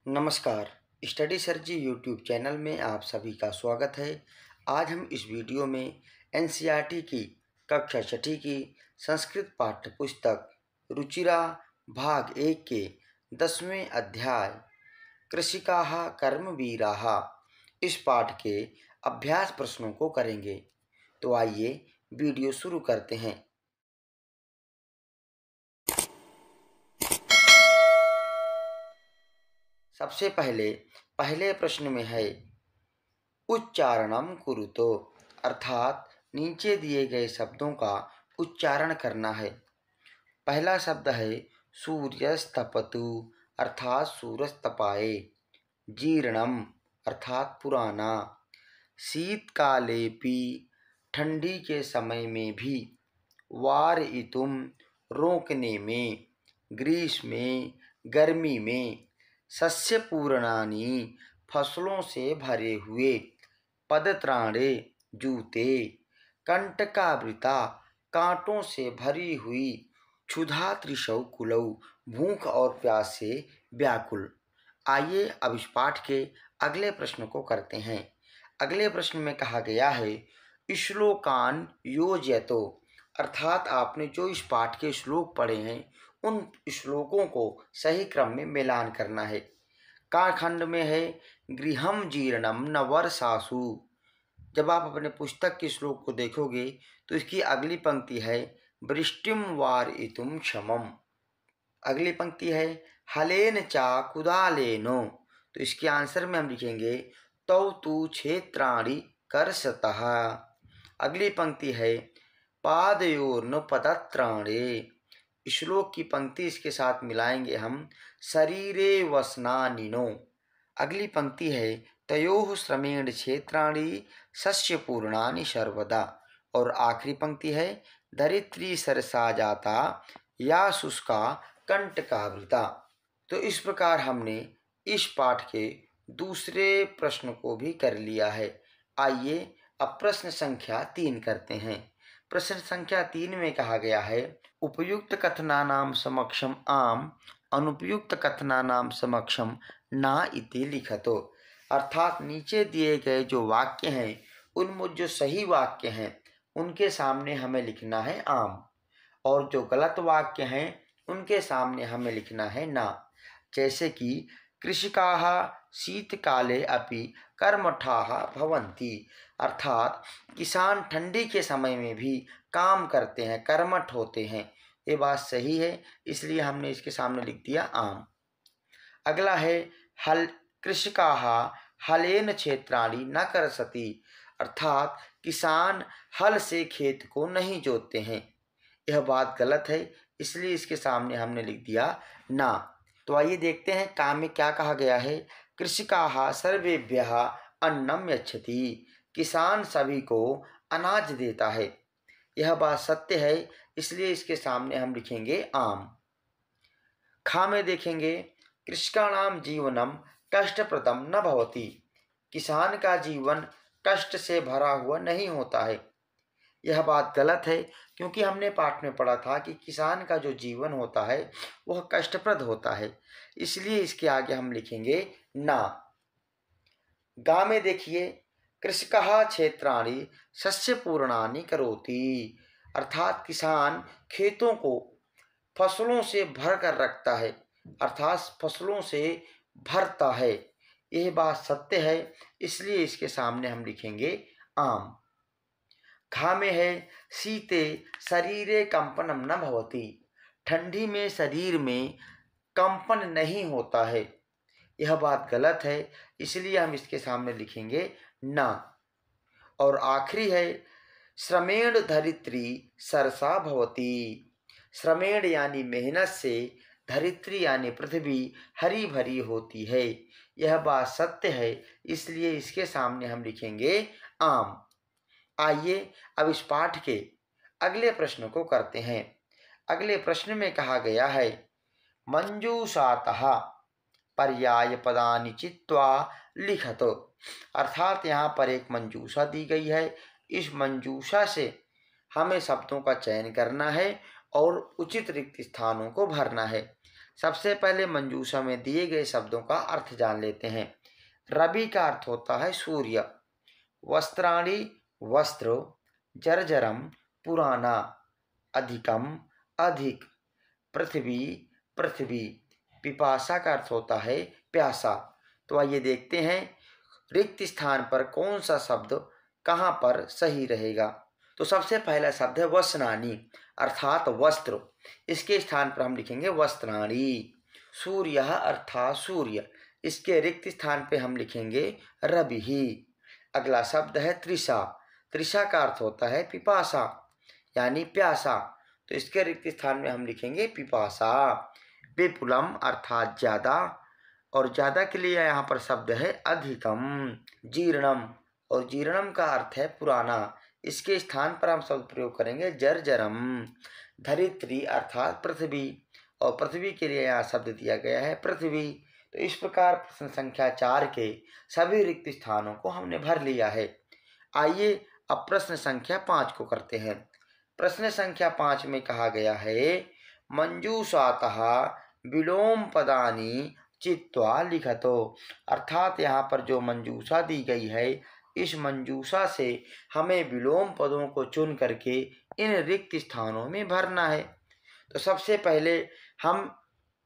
नमस्कार। Study sir जी YouTube channel में आप सभी का स्वागत है। आज हम इस वीडियो में एनसीईआरटी की कक्षा छठी की संस्कृत पाठ्य पुस्तक रुचिरा भाग 1 के 10वें अध्याय कृषिकाः कर्मवीराः इस पाठ के अभ्यास प्रश्नों को करेंगे। तो आइए वीडियो शुरू करते हैं। सबसे पहले प्रश्न में है उच्चारणम कुरुतो, अर्थात नीचे दिए गए शब्दों का उच्चारण करना है। पहला शब्द है सूर्यस्तपतु, अर्थात सूरज तपाए। जीर्णम अर्थात पुराना। शीतकालेपि ठंडी के समय में भी। वारयितुम रोकने में। ग्रीष्म में गर्मी में। सस्य पूर्णानि फसलों से भरे हुए। पदत्राणे जूते। कंटकावृता कांटों से भरी हुई। क्षुधा तृषौ कुलौ भूख और प्यास से व्याकुल। आइए अब इस पाठ के अगले प्रश्न को करते हैं। अगले प्रश्न में कहा गया है श्लोकान योजयतो, अर्थात आपने जो इस पाठ के श्लोक पढ़े हैं उन श्लोकों को सही क्रम में मिलान करना है। का खंड में है गृहम जीर्णम न वर्षासु। जब आप अपने पुस्तक के श्लोक को देखोगे तो इसकी अगली पंक्ति है वृष्टिम वारयितुम क्षमम। अगली पंक्ति है हलेन चा कुदालेनो। तो इसके आंसर में हम लिखेंगे तौ तु क्षेत्राणि कर्षतः। अगली पंक्ति है पादयोर्न पदत्राणे। श्लोक की पंक्ति इसके साथ मिलाएंगे हम शरीरे वसनानिनो। अगली पंक्ति है तयोः श्रमेण क्षेत्राणि सस्यपूर्णानि सर्वदा। और आखिरी पंक्ति है धरित्री सरसा जाता या शुष्का कंटकावृता। तो इस प्रकार हमने इस पाठ के दूसरे प्रश्न को भी कर लिया है। आइए अब प्रश्न संख्या 3 करते हैं। प्रश्न संख्या 3 में कहा गया है उपयुक्त कथनानां समक्षम आम अनुपयुक्त कथनानां समक्षम ना इति लिखतो, अर्थात नीचे दिए गए जो वाक्य हैं उनमें जो सही वाक्य हैं उनके सामने हमें लिखना है आम, और जो गलत वाक्य हैं उनके सामने हमें लिखना है ना। जैसे कि कृषिकाः शीतकाले अपि कर्मठाः भवन्ति, अर्थात किसान ठंडी के समय में भी काम करते हैं, कर्मठ होते हैं। ये बात सही है, इसलिए हमने इसके सामने लिख दिया आम। अगला है हल कृषिकाः हलेन क्षेत्राणि न कर्षति, अर्थात किसान हल से खेत को नहीं जोतते हैं। यह बात गलत है, इसलिए इसके सामने हमने लिख दिया ना। तो आइए देखते हैं काम में क्या कहा गया है। कृषिकाः सर्वेभ्यः अन्नम यच्छति, किसान सभी को अनाज देता है। यह बात सत्य है, इसलिए इसके सामने हम लिखेंगे आम। खा में देखेंगे कृषकाणाम जीवनम कष्टप्रदम न भवति, किसान का जीवन कष्ट से भरा हुआ नहीं होता है। यह बात गलत है, क्योंकि हमने पाठ में पढ़ा था कि किसान का जो जीवन होता है वह कष्टप्रद होता है, इसलिए इसके आगे हम लिखेंगे ना। गा में देखिए कृषकः क्षेत्राणि सस्यपूर्णानि करोति, अर्थात किसान खेतों को फसलों से भर कर रखता है, अर्थात फसलों से भरता है। यह बात सत्य है, इसलिए इसके सामने हम लिखेंगे आम। खा में है शीते शरीरे कंपनम न भवति, ठंडी में शरीर में कंपन नहीं होता है। यह बात गलत है, इसलिए हम इसके सामने लिखेंगे ना। और आखिरी है श्रमेण धरित्री सरसा भवति, श्रमेण यानी मेहनत से धरित्री यानी पृथ्वी हरी भरी होती है। यह बात सत्य है, इसलिए इसके सामने हम लिखेंगे आम। आइए अब इस पाठ के अगले प्रश्न को करते हैं। अगले प्रश्न में कहा गया है मंजूषातः पर्याय पदानि चित्वा लिखतो, अर्थात यहाँ पर एक मंजूषा दी गई है। इस मंजूषा से हमें शब्दों का चयन करना है और उचित रिक्त स्थानों को भरना है। सबसे पहले मंजूषा में दिए गए शब्दों का अर्थ जान लेते हैं। रवि का अर्थ होता है सूर्य, वस्त्राणि वस्त्र, जर्जरम पुराना, अधिकम अधिक, पृथ्वी पृथ्वी, पिपासा का अर्थ होता है प्यासा। तो आइए देखते हैं रिक्त स्थान पर कौन सा शब्द कहाँ पर सही रहेगा। तो सबसे पहला शब्द है वसनानी अर्थात वस्त्र। इसके स्थान पर हम लिखेंगे वस्त्राणी। सूर्य अर्थात सूर्य, इसके रिक्त स्थान पे हम लिखेंगे रवि। अगला शब्द है तृषा। तृषा का अर्थ होता है पिपासा यानी प्यासा, तो इसके रिक्त स्थान में हम लिखेंगे पिपासा। विपुलम अर्थात ज्यादा, और ज्यादा के लिए यहाँ पर शब्द है अधिकम। जीर्णम, और जीर्णम का अर्थ है पुराना, इसके स्थान पर हम शब्द प्रयोग करेंगे जर्जरम। धरित्री अर्थात पृथ्वी, और पृथ्वी के लिए यहाँ शब्द दिया गया है पृथ्वी। तो इस प्रकार प्रश्न संख्या 4 के सभी रिक्त स्थानों को हमने भर लिया है। आइए अब प्रश्न संख्या 5 को करते हैं। प्रश्न संख्या 5 में कहा गया है मंजूषातः विलोम पदानि चित्वा लिखतो, अर्थात यहाँ पर जो मंजूषा दी गई है, इस मंजूषा से हमें विलोम पदों को चुन करके इन रिक्त स्थानों में भरना है। तो सबसे पहले हम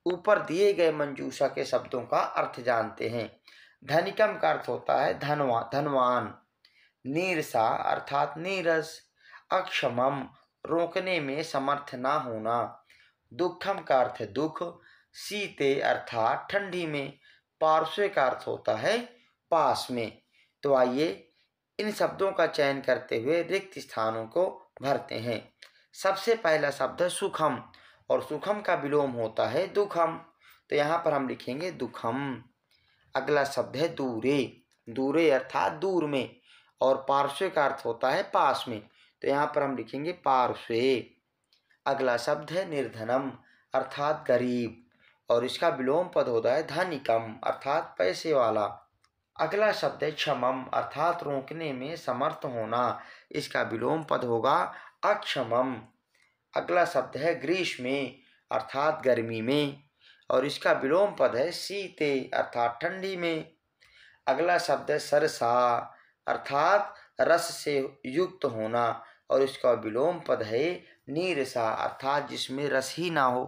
ऊपर दिए गए मंजूषा के शब्दों का अर्थ जानते हैं। धनिकम का अर्थ होता है धनवान, नीरसा अर्थात नीरस, अक्षमम रोकने में समर्थ ना होना, दुखम का अर्थ है दुख, शीते अर्थात ठंडी में, पार्श्व का अर्थ होता है पास में। तो आइए इन शब्दों का चयन करते हुए रिक्त स्थानों को भरते हैं। सबसे पहला शब्द है सुखम, और सुखम का विलोम होता है दुखम, तो यहाँ पर हम लिखेंगे दुखम। अगला शब्द है दूरे। दूरे अर्थात दूर में, और पार्श्व का अर्थ होता है पास में, तो यहाँ पर हम लिखेंगे पार्श्वे। अगला शब्द है निर्धनम अर्थात गरीब, और इसका विलोम पद होता है धनिकम अर्थात पैसे वाला। अगला शब्द है क्षमम अर्थात रोकने में समर्थ होना, इसका विलोम पद होगा अक्षमम। अगला शब्द है ग्रीष्मे अर्थात गर्मी में, और इसका विलोम पद है शीते अर्थात ठंडी में। अगला शब्द है सरसा अर्थात रस से युक्त होना, और इसका विलोम पद है नीरसा अर्थात जिसमें रस ही ना हो।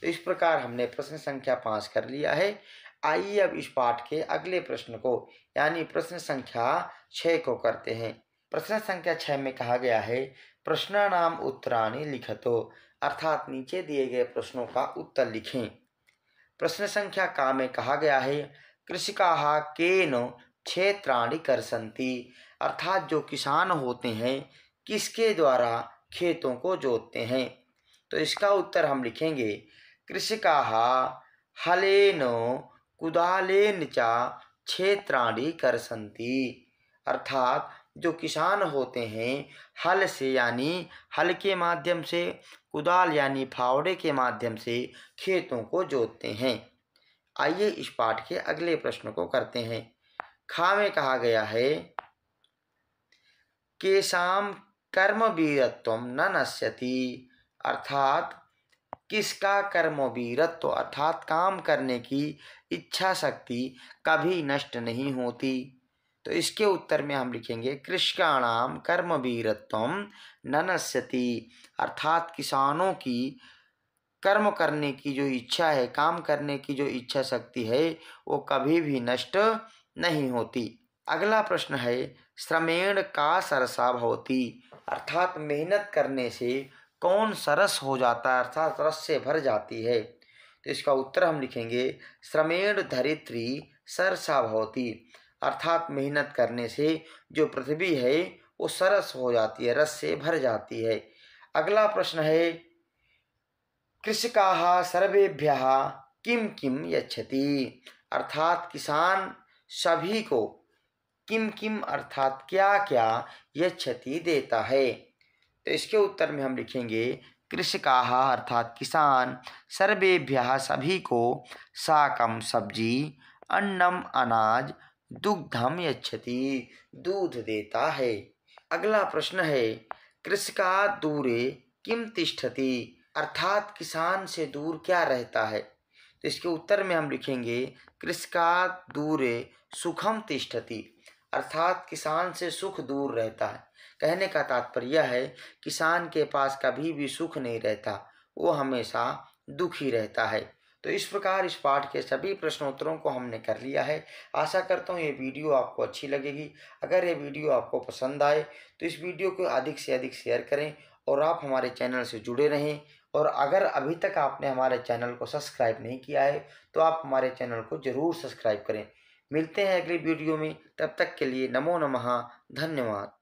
तो इस प्रकार हमने प्रश्न संख्या 5 कर लिया है। आइए अब इस पाठ के अगले प्रश्न को यानी प्रश्न संख्या 6 को करते हैं। प्रश्न संख्या 6 में कहा गया है प्रश्नानाम उत्तराणि लिखतो, अर्थात नीचे दिए गए प्रश्नों का उत्तर लिखें। प्रश्न संख्या का में कहा गया है कृषिकाः केन क्षेत्राणि कर्षन्ति, अर्थात जो किसान होते हैं किसके द्वारा खेतों को जोतते हैं। तो इसका उत्तर हम लिखेंगे कृषिकाः हलेन कुदालेन च क्षेत्राणि कर्षन्ति, अर्थात जो किसान होते हैं हल से यानी हल के माध्यम से, कुदाल यानी फावड़े के माध्यम से खेतों को जोतते हैं। आइए इस पाठ के अगले प्रश्न को करते हैं। खा में कहा गया है केषां कर्मवीरत्वं न नश्यति, अर्थात किसका कर्मवीरत्व अर्थात काम करने की इच्छा शक्ति कभी नष्ट नहीं होती। तो इसके उत्तर में हम लिखेंगे कृषकाणाम कर्मवीरत्वं न नश्यति, अर्थात किसानों की कर्म करने की जो इच्छा है, काम करने की जो इच्छा शक्ति है, वो कभी भी नष्ट नहीं होती। अगला प्रश्न है श्रमेण का सरसा भवति, अर्थात मेहनत करने से कौन सरस हो जाता है अर्थात रस से भर जाती है। तो इसका उत्तर हम लिखेंगे श्रमेण धरित्री सरसा भवति, अर्थात मेहनत करने से जो पृथ्वी है वो सरस हो जाती है, रस से भर जाती है। अगला प्रश्न है कृषकाः सर्वेभ्यः किम किम यच्छति, अर्थात किसान सभी को किम किम अर्थात क्या क्या यच्छति देता है। तो इसके उत्तर में हम लिखेंगे कृषकाः अर्थात किसान सर्वेभ्यः सभी को साकम सब्जी, अन्नम अनाज, दुग्धम यच्छति दूध देता है। अगला प्रश्न है कृषका दूरे किम तिष्ठति, अर्थात किसान से दूर क्या रहता है? तो इसके उत्तर में हम लिखेंगे कृषकात् दूरे सुखम तिष्ठति, अर्थात किसान से सुख दूर रहता है। कहने का तात्पर्य यह है किसान के पास कभी भी सुख नहीं रहता, वो हमेशा दुखी रहता है। तो इस प्रकार इस पाठ के सभी प्रश्नोत्तरों को हमने कर लिया है। आशा करता हूँ ये वीडियो आपको अच्छी लगेगी। अगर ये वीडियो आपको पसंद आए तो इस वीडियो को अधिक से अधिक शेयर करें और आप हमारे चैनल से जुड़े रहें। और अगर अभी तक आपने हमारे चैनल को सब्सक्राइब नहीं किया है तो आप हमारे चैनल को ज़रूर सब्सक्राइब करें। मिलते हैं अगली वीडियो में, तब तक के लिए नमो नमः, धन्यवाद।